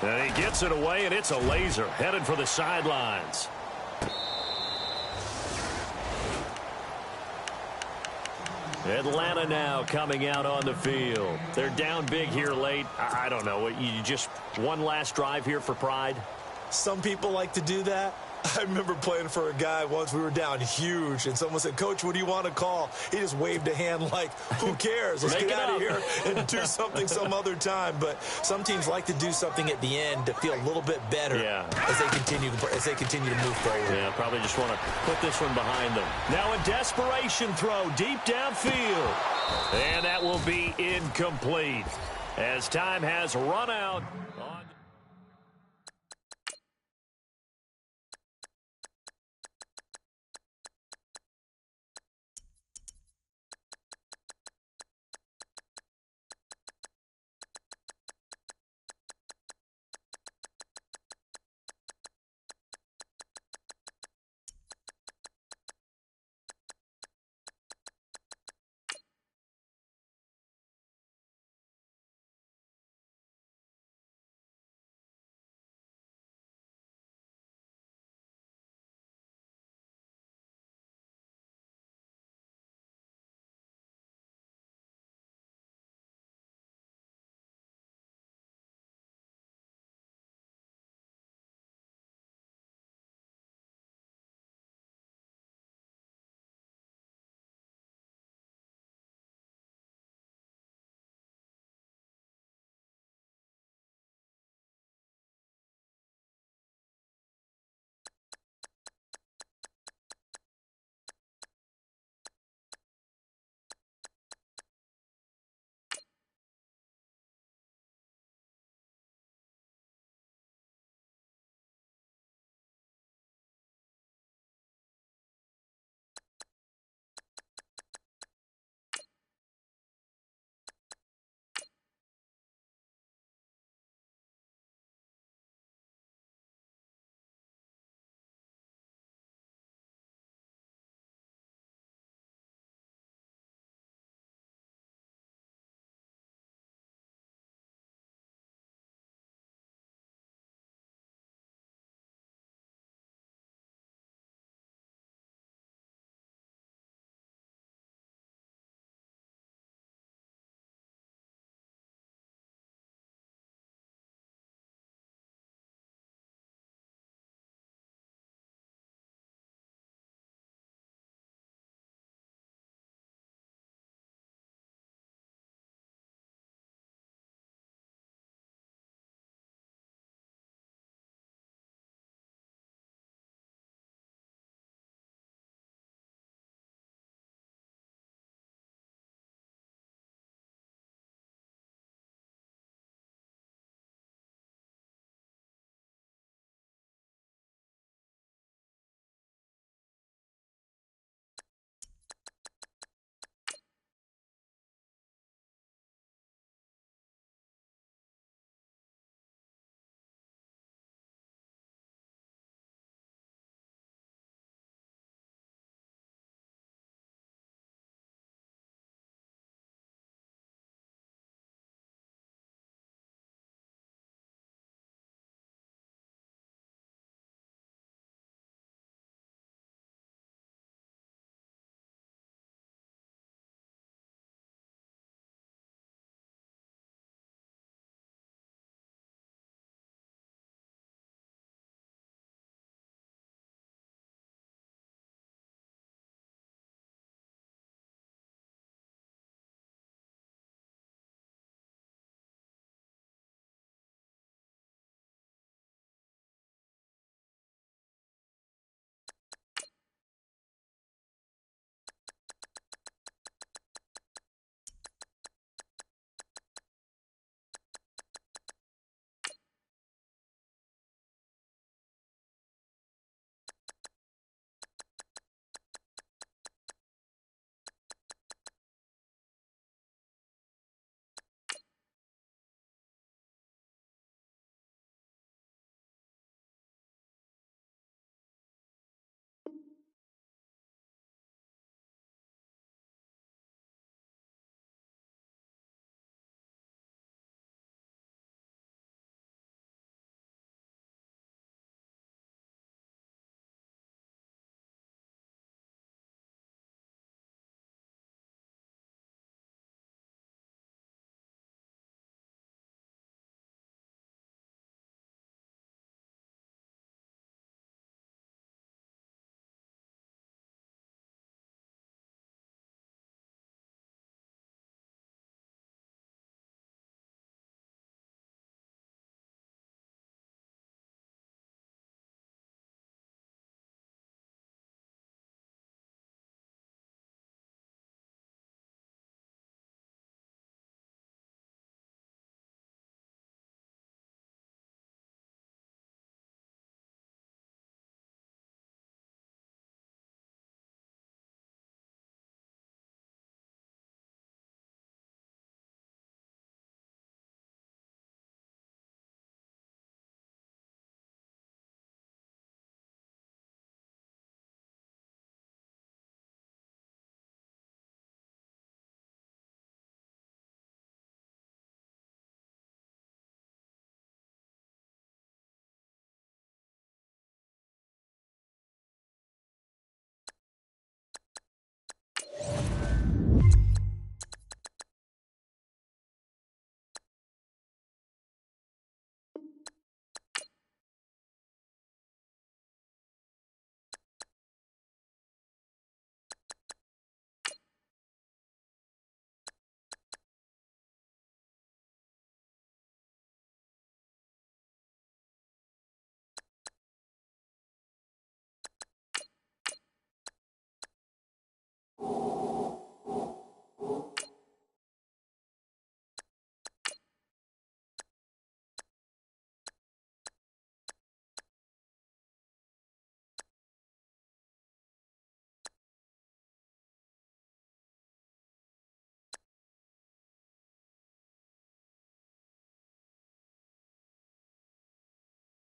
And he gets it away, and it's a laser headed for the sidelines. Atlanta now coming out on the field. They're down big here late. I don't know. You just one last drive here for pride? Some people like to do that. I remember playing for a guy once. We were down huge, and someone said, "Coach, what do you want to call?" He just waved a hand like, who cares? Let's get out of here and do something some other time. But some teams like to do something at the end to feel a little bit better as they continue to move forward. Yeah, probably just want to put this one behind them. Now a desperation throw deep downfield. And that will be incomplete as time has run out.